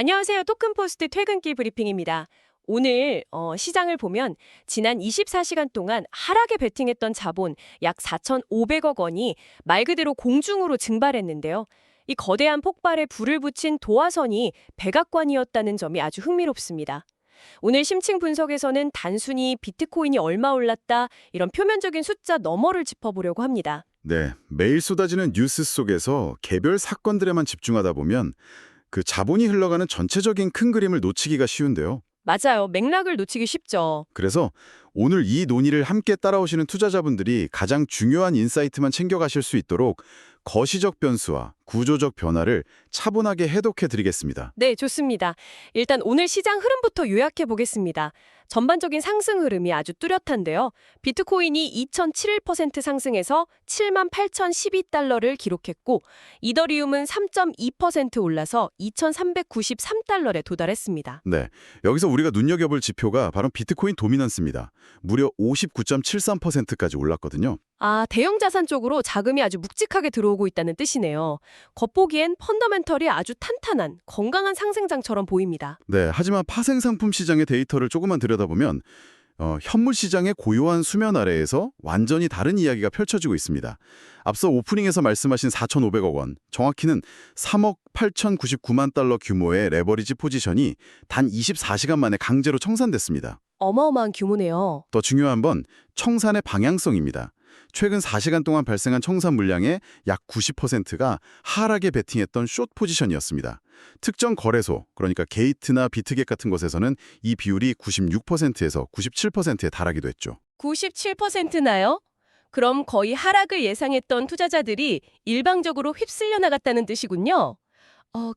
안녕하세요. 토큰포스트 퇴근길 브리핑입니다. 오늘 시장을 보면 지난 24시간 동안 하락에 베팅했던 자본 약 4,500억 원이 말 그대로 공중으로 증발했는데요. 이 거대한 폭발에 불을 붙인 도화선이 백악관이었다는 점이 아주 흥미롭습니다. 오늘 심층 분석에서는 단순히 비트코인이 얼마 올랐다 이런 표면적인 숫자 너머를 짚어보려고 합니다. 네, 매일 쏟아지는 뉴스 속에서 개별 사건들에만 집중하다 보면 그 자본이 흘러가는 전체적인 큰 그림을 놓치기가 쉬운데요. 맞아요. 맥락을 놓치기 쉽죠. 그래서 오늘 이 논의를 함께 따라오시는 투자자분들이 가장 중요한 인사이트만 챙겨가실 수 있도록 거시적 변수와 구조적 변화를 차분하게 해독해 드리겠습니다. 네, 좋습니다. 일단 오늘 시장 흐름부터 요약해 보겠습니다. 전반적인 상승 흐름이 아주 뚜렷한데요. 비트코인이 2.71% 상승해서 78,012달러를 기록했고, 이더리움은 3.2% 올라서 2,393달러에 도달했습니다. 네, 여기서 우리가 눈여겨볼 지표가 바로 비트코인 도미넌스입니다. 무려 59.73%까지 올랐거든요. 아, 대형 자산 쪽으로 자금이 아주 묵직하게 들어오고 있다는 뜻이네요. 겉보기엔 펀더멘털이 아주 탄탄한, 건강한 상승장처럼 보입니다. 네, 하지만 파생상품 시장의 데이터를 조금만 들여다보면 현물 시장의 고요한 수면 아래에서 완전히 다른 이야기가 펼쳐지고 있습니다. 앞서 오프닝에서 말씀하신 4,500억 원, 정확히는 3억 8,099만 달러 규모의 레버리지 포지션이 단 24시간 만에 강제로 청산됐습니다. 어마어마한 규모네요. 더 중요한 건 청산의 방향성입니다. 최근 4시간 동안 발생한 청산 물량의 약 90%가 하락에 베팅했던 숏 포지션이었습니다. 특정 거래소, 그러니까 게이트나 비트겟 같은 곳에서는 이 비율이 96%에서 97%에 달하기도 했죠. 97%나요? 그럼 거의 하락을 예상했던 투자자들이 일방적으로 휩쓸려 나갔다는 뜻이군요.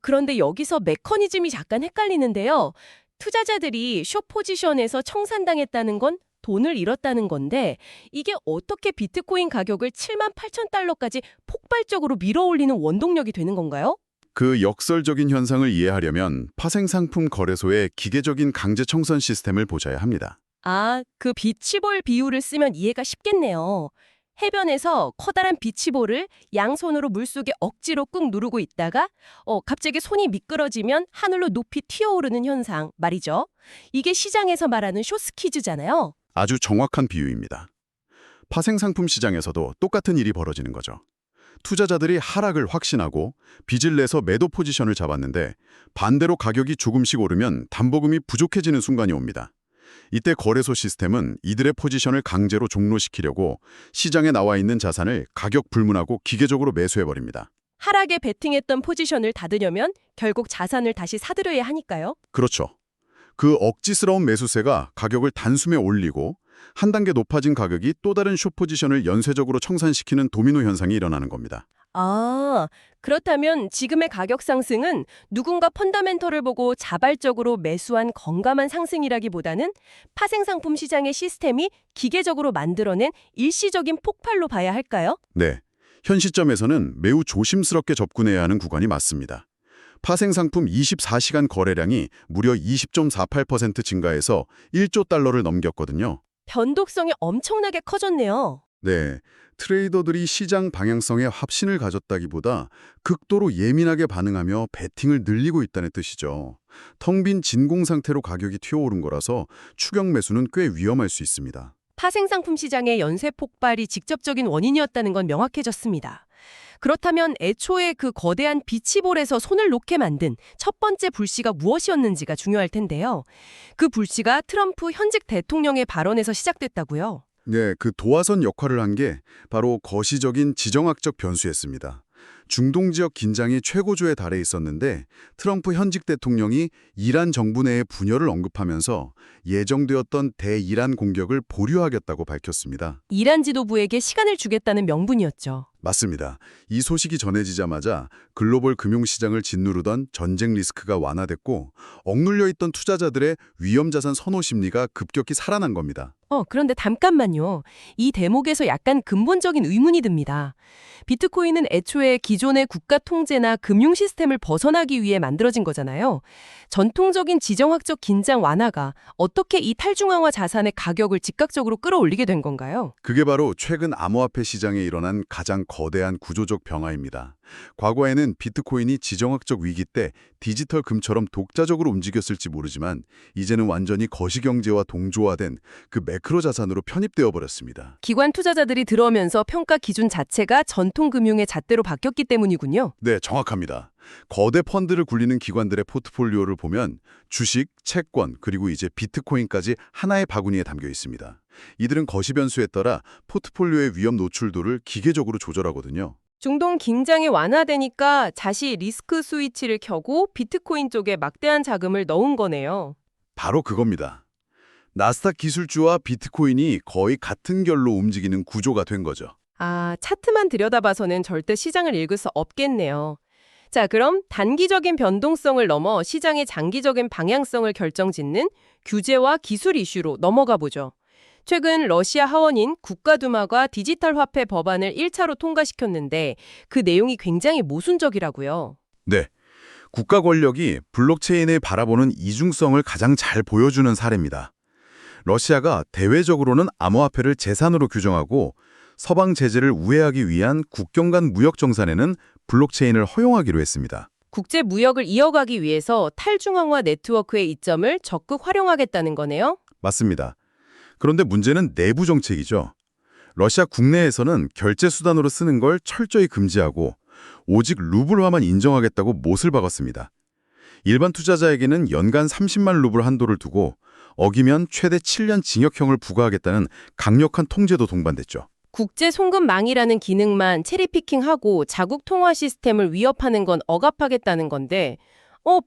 그런데 여기서 메커니즘이 잠깐 헷갈리는데요. 투자자들이 숏 포지션에서 청산당했다는 건 돈을 잃었다는 건데 이게 어떻게 비트코인 가격을 78,000달러까지 폭발적으로 밀어올리는 원동력이 되는 건가요? 그 역설적인 현상을 이해하려면 파생상품 거래소의 기계적인 강제 청산 시스템을 보셔야 합니다. 아, 그 비치볼 비율을 쓰면 이해가 쉽겠네요. 해변에서 커다란 비치볼을 양손으로 물속에 억지로 꾹 누르고 있다가 갑자기 손이 미끄러지면 하늘로 높이 튀어오르는 현상 말이죠. 이게 시장에서 말하는 숏스퀴즈잖아요. 아주 정확한 비유입니다. 파생상품 시장에서도 똑같은 일이 벌어지는 거죠. 투자자들이 하락을 확신하고 빚을 내서 매도 포지션을 잡았는데 반대로 가격이 조금씩 오르면 담보금이 부족해지는 순간이 옵니다. 이때 거래소 시스템은 이들의 포지션을 강제로 종료시키려고 시장에 나와 있는 자산을 가격 불문하고 기계적으로 매수해버립니다. 하락에 베팅했던 포지션을 닫으려면 결국 자산을 다시 사들여야 하니까요. 그렇죠. 그 억지스러운 매수세가 가격을 단숨에 올리고 한 단계 높아진 가격이 또 다른 숏 포지션을 연쇄적으로 청산시키는 도미노 현상이 일어나는 겁니다. 아, 그렇다면 지금의 가격 상승은 누군가 펀더멘털을 보고 자발적으로 매수한 건강한 상승이라기보다는 파생상품 시장의 시스템이 기계적으로 만들어낸 일시적인 폭발로 봐야 할까요? 네, 현 시점에서는 매우 조심스럽게 접근해야 하는 구간이 맞습니다. 파생상품 24시간 거래량이 무려 20.48% 증가해서 1조 달러를 넘겼거든요. 변동성이 엄청나게 커졌네요. 네, 트레이더들이 시장 방향성에 확신을 가졌다기보다 극도로 예민하게 반응하며 베팅을 늘리고 있다는 뜻이죠. 텅 빈 진공 상태로 가격이 튀어오른 거라서 추격 매수는 꽤 위험할 수 있습니다. 파생상품 시장의 연쇄 폭발이 직접적인 원인이었다는 건 명확해졌습니다. 그렇다면 애초에 그 거대한 비치볼에서 손을 놓게 만든 첫 번째 불씨가 무엇이었는지가 중요할 텐데요. 그 불씨가 트럼프 현직 대통령의 발언에서 시작됐다고요. 네, 그 도화선 역할을 한 게 바로 거시적인 지정학적 변수였습니다. 중동 지역 긴장이 최고조에 달해 있었는데 트럼프 현직 대통령이 이란 정부 내의 분열을 언급하면서 예정되었던 대이란 공격을 보류하겠다고 밝혔습니다. 이란 지도부에게 시간을 주겠다는 명분이었죠. 맞습니다. 이 소식이 전해지자마자 글로벌 금융시장을 짓누르던 전쟁 리스크가 완화됐고 억눌려 있던 투자자들의 위험자산 선호 심리가 급격히 살아난 겁니다. 그런데 잠깐만요. 이 대목에서 약간 근본적인 의문이 듭니다. 비트코인은 애초에 기존의 국가 통제나 금융 시스템을 벗어나기 위해 만들어진 거잖아요. 전통적인 지정학적 긴장 완화가 어떻게 이 탈중앙화 자산의 가격을 즉각적으로 끌어올리게 된 건가요? 그게 바로 최근 암호화폐 시장에 일어난 가장 거대한 구조적 변화입니다. 과거에는 비트코인이 지정학적 위기 때 디지털 금처럼 독자적으로 움직였을지 모르지만 이제는 완전히 거시경제와 동조화된 그 매크로 자산으로 편입되어 버렸습니다. 기관 투자자들이 들어오면서 평가 기준 자체가 전통 금융의 잣대로 바뀌었기 때문이군요. 네, 정확합니다. 거대 펀드를 굴리는 기관들의 포트폴리오를 보면 주식, 채권, 그리고 이제 비트코인까지 하나의 바구니에 담겨 있습니다. 이들은 거시 변수에 따라 포트폴리오의 위험 노출도를 기계적으로 조절하거든요. 중동 긴장이 완화되니까 다시 리스크 스위치를 켜고 비트코인 쪽에 막대한 자금을 넣은 거네요. 바로 그겁니다. 나스닥 기술주와 비트코인이 거의 같은 결로 움직이는 구조가 된 거죠. 아, 차트만 들여다봐서는 절대 시장을 읽을 수 없겠네요. 자, 그럼 단기적인 변동성을 넘어 시장의 장기적인 방향성을 결정짓는 규제와 기술 이슈로 넘어가 보죠. 최근 러시아 하원인 국가두마가 디지털 화폐 법안을 1차로 통과시켰는데 그 내용이 굉장히 모순적이라고요. 네. 국가 권력이 블록체인을 바라보는 이중성을 가장 잘 보여주는 사례입니다. 러시아가 대외적으로는 암호화폐를 재산으로 규정하고 서방 제재를 우회하기 위한 국경 간 무역 정산에는 블록체인을 허용하기로 했습니다. 국제 무역을 이어가기 위해서 탈중앙화 네트워크의 이점을 적극 활용하겠다는 거네요. 맞습니다. 그런데 문제는 내부 정책이죠. 러시아 국내에서는 결제 수단으로 쓰는 걸 철저히 금지하고 오직 루블화만 인정하겠다고 못을 박았습니다. 일반 투자자에게는 연간 30만 루블 한도를 두고 어기면 최대 7년 징역형을 부과하겠다는 강력한 통제도 동반됐죠. 국제 송금망이라는 기능만 체리피킹하고 자국 통화 시스템을 위협하는 건 억압하겠다는 건데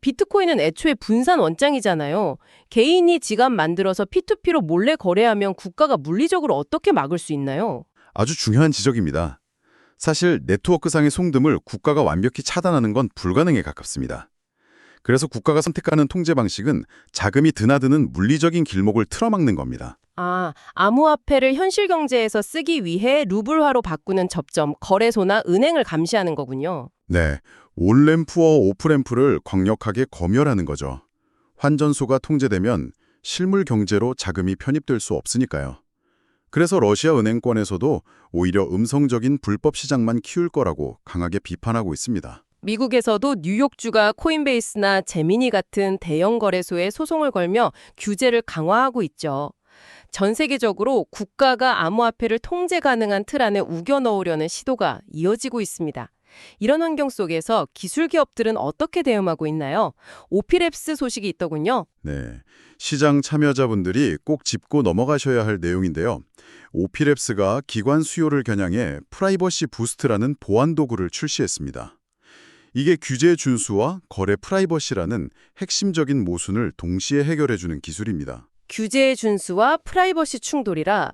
비트코인은 애초에 분산 원장이잖아요. 개인이 지갑 만들어서 P2P로 몰래 거래하면 국가가 물리적으로 어떻게 막을 수 있나요? 아주 중요한 지적입니다. 사실 네트워크상의 송금을 국가가 완벽히 차단하는 건 불가능에 가깝습니다. 그래서 국가가 선택하는 통제 방식은 자금이 드나드는 물리적인 길목을 틀어막는 겁니다. 아, 암호화폐를 현실 경제에서 쓰기 위해 루블화로 바꾸는 접점, 거래소나 은행을 감시하는 거군요. 네, 온램프와 오프램프를 강력하게 검열하는 거죠. 환전소가 통제되면 실물 경제로 자금이 편입될 수 없으니까요. 그래서 러시아 은행권에서도 오히려 음성적인 불법 시장만 키울 거라고 강하게 비판하고 있습니다. 미국에서도 뉴욕주가 코인베이스나 제미니 같은 대형 거래소에 소송을 걸며 규제를 강화하고 있죠. 전 세계적으로 국가가 암호화폐를 통제 가능한 틀 안에 우겨 넣으려는 시도가 이어지고 있습니다. 이런 환경 속에서 기술 기업들은 어떻게 대응하고 있나요? 오피랩스 소식이 있더군요. 네, 시장 참여자분들이 꼭 짚고 넘어가셔야 할 내용인데요. 오피랩스가 기관 수요를 겨냥해 프라이버시 부스트라는 보안 도구를 출시했습니다. 이게 규제 준수와 거래 프라이버시라는 핵심적인 모순을 동시에 해결해주는 기술입니다. 규제의 준수와 프라이버시 충돌이라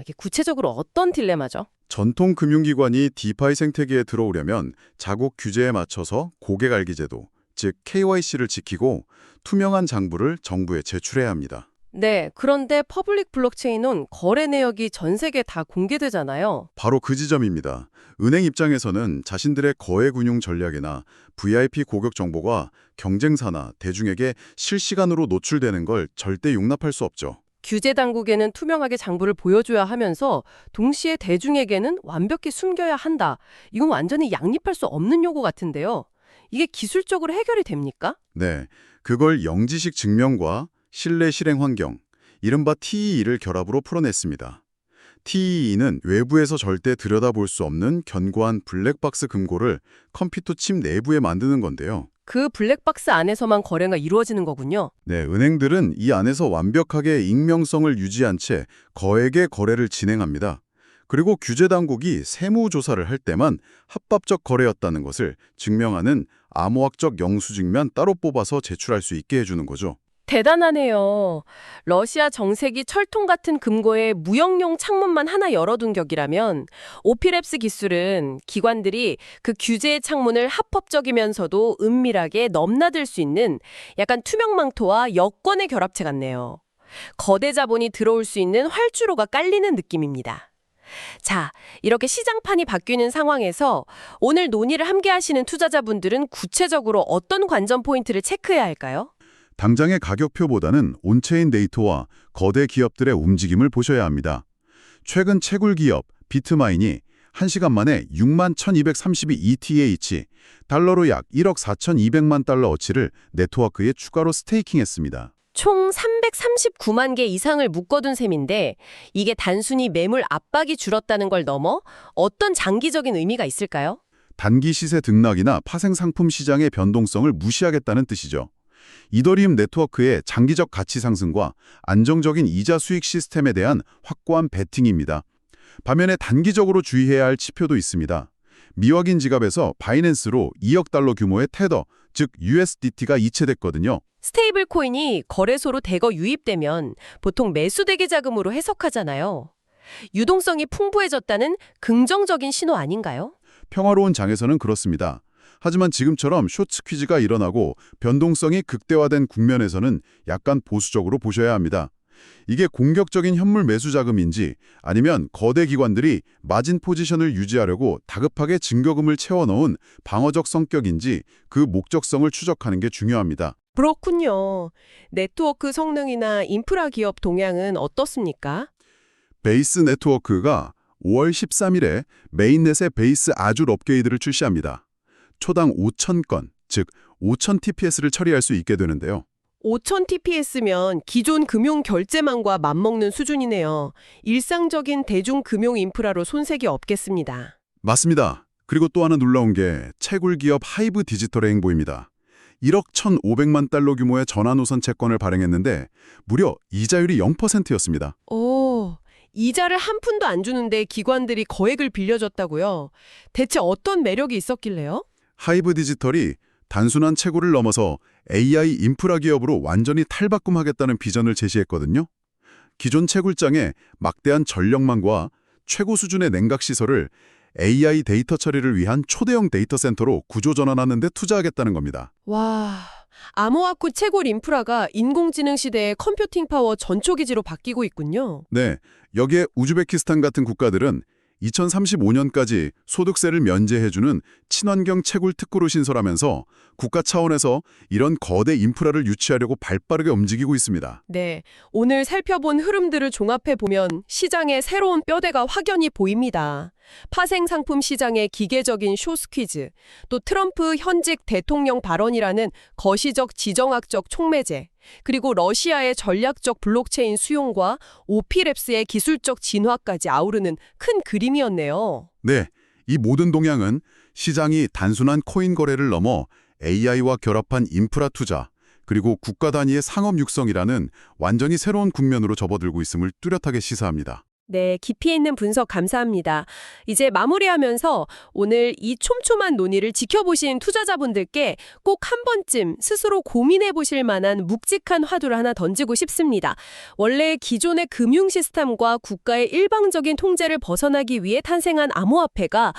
이게 구체적으로 어떤 딜레마죠? 전통 금융기관이 디파이 생태계에 들어오려면 자국 규제에 맞춰서 고객 알기 제도, 즉 KYC를 지키고 투명한 장부를 정부에 제출해야 합니다. 네, 그런데 퍼블릭 블록체인은 거래 내역이 전 세계에 다 공개되잖아요. 바로 그 지점입니다. 은행 입장에서는 자신들의 거액운용 전략이나 VIP 고객 정보가 경쟁사나 대중에게 실시간으로 노출되는 걸 절대 용납할 수 없죠. 규제 당국에는 투명하게 장부를 보여줘야 하면서 동시에 대중에게는 완벽히 숨겨야 한다. 이건 완전히 양립할 수 없는 요구 같은데요. 이게 기술적으로 해결이 됩니까? 네, 그걸 영지식 증명과 신뢰 실행 환경, 이른바 TEE를 결합으로 풀어냈습니다. TEE는 외부에서 절대 들여다볼 수 없는 견고한 블랙박스 금고를 컴퓨터 칩 내부에 만드는 건데요. 그 블랙박스 안에서만 거래가 이루어지는 거군요. 네, 은행들은 이 안에서 완벽하게 익명성을 유지한 채 거액의 거래를 진행합니다. 그리고 규제 당국이 세무 조사를 할 때만 합법적 거래였다는 것을 증명하는 암호학적 영수증만 따로 뽑아서 제출할 수 있게 해주는 거죠. 대단하네요. 러시아 정색이 철통 같은 금고에 무역용 창문만 하나 열어둔 격이라면 오피랩스 기술은 기관들이 그 규제의 창문을 합법적이면서도 은밀하게 넘나들 수 있는 약간 투명망토와 여권의 결합체 같네요. 거대 자본이 들어올 수 있는 활주로가 깔리는 느낌입니다. 자, 이렇게 시장판이 바뀌는 상황에서 오늘 논의를 함께 하시는 투자자분들은 구체적으로 어떤 관전 포인트를 체크해야 할까요? 당장의 가격표보다는 온체인 데이터와 거대 기업들의 움직임을 보셔야 합니다. 최근 채굴 기업 비트마인이 1시간 만에 61,232 ETH, 달러로 약 1억 4,200만 달러 어치를 네트워크에 추가로 스테이킹했습니다. 총 339만 개 이상을 묶어둔 셈인데 이게 단순히 매물 압박이 줄었다는 걸 넘어 어떤 장기적인 의미가 있을까요? 단기 시세 등락이나 파생 상품 시장의 변동성을 무시하겠다는 뜻이죠. 이더리움 네트워크의 장기적 가치 상승과 안정적인 이자 수익 시스템에 대한 확고한 베팅입니다. 반면에 단기적으로 주의해야 할 지표도 있습니다. 미확인 지갑에서 바이낸스로 2억 달러 규모의 테더, 즉 USDT가 이체됐거든요. 스테이블 코인이 거래소로 대거 유입되면 보통 매수대기 자금으로 해석하잖아요. 유동성이 풍부해졌다는 긍정적인 신호 아닌가요? 평화로운 장에서는 그렇습니다. 하지만 지금처럼 쇼츠 퀴즈가 일어나고 변동성이 극대화된 국면에서는 약간 보수적으로 보셔야 합니다. 이게 공격적인 현물 매수 자금인지 아니면 거대 기관들이 마진 포지션을 유지하려고 다급하게 증거금을 채워넣은 방어적 성격인지 그 목적성을 추적하는 게 중요합니다. 그렇군요. 네트워크 성능이나 인프라 기업 동향은 어떻습니까? 베이스 네트워크가 5월 13일에 메인넷의 베이스 아줄 업그레이드를 출시합니다. 초당 5,000건, 즉 5,000 TPS를 처리할 수 있게 되는데요. 5000 TPS면 기존 금융 결제망과 맞먹는 수준이네요. 일상적인 대중금융 인프라로 손색이 없겠습니다. 맞습니다. 그리고 또 하나 놀라운 게 채굴 기업 하이브 디지털의 행보입니다. 1억 1,500만 달러 규모의 전환우선 채권을 발행했는데 무려 이자율이 0%였습니다. 오, 이자를 한 푼도 안 주는데 기관들이 거액을 빌려줬다고요? 대체 어떤 매력이 있었길래요? 하이브 디지털이 단순한 채굴을 넘어서 AI 인프라 기업으로 완전히 탈바꿈하겠다는 비전을 제시했거든요. 기존 채굴장에 막대한 전력망과 최고 수준의 냉각 시설을 AI 데이터 처리를 위한 초대형 데이터 센터로 구조 전환하는 데 투자하겠다는 겁니다. 와, 암호화폐 채굴 인프라가 인공지능 시대의 컴퓨팅 파워 전초기지로 바뀌고 있군요. 네, 여기에 우즈베키스탄 같은 국가들은 2035년까지 소득세를 면제해주는 친환경 채굴 특구를 신설하면서 국가 차원에서 이런 거대 인프라를 유치하려고 발빠르게 움직이고 있습니다. 네, 오늘 살펴본 흐름들을 종합해보면 시장의 새로운 뼈대가 확연히 보입니다. 파생 상품 시장의 기계적인 쇼스퀴즈, 또 트럼프 현직 대통령 발언이라는 거시적 지정학적 촉매제, 그리고 러시아의 전략적 블록체인 수용과 오피랩스의 기술적 진화까지 아우르는 큰 그림이었네요. 네, 이 모든 동향은 시장이 단순한 코인 거래를 넘어 AI와 결합한 인프라 투자, 그리고 국가 단위의 상업 육성이라는 완전히 새로운 국면으로 접어들고 있음을 뚜렷하게 시사합니다. 네, 깊이 있는 분석 감사합니다. 이제 마무리하면서 오늘 이 촘촘한 논의를 지켜보신 투자자분들께 꼭 한 번쯤 스스로 고민해 보실 만한 묵직한 화두를 하나 던지고 싶습니다. 원래 기존의 금융 시스템과 국가의 일방적인 통제를 벗어나기 위해 탄생한 암호화폐가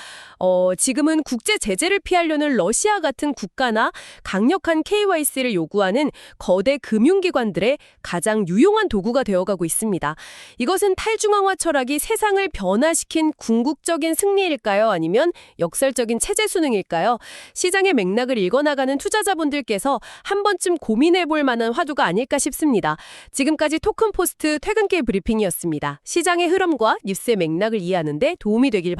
지금은 국제 제재를 피하려는 러시아 같은 국가나 강력한 KYC를 요구하는 거대 금융기관들의 가장 유용한 도구가 되어가고 있습니다. 이것은 탈중앙화 철학이 세상을 변화시킨 궁극적인 승리일까요? 아니면 역설적인 체제 수능일까요? 시장의 맥락을 읽어나가는 투자자분들께서 한 번쯤 고민해볼 만한 화두가 아닐까 싶습니다. 지금까지 토큰포스트 퇴근길 브리핑이었습니다. 시장의 흐름과 뉴스의 맥락을 이해하는 데 도움이 되길 바랍니다.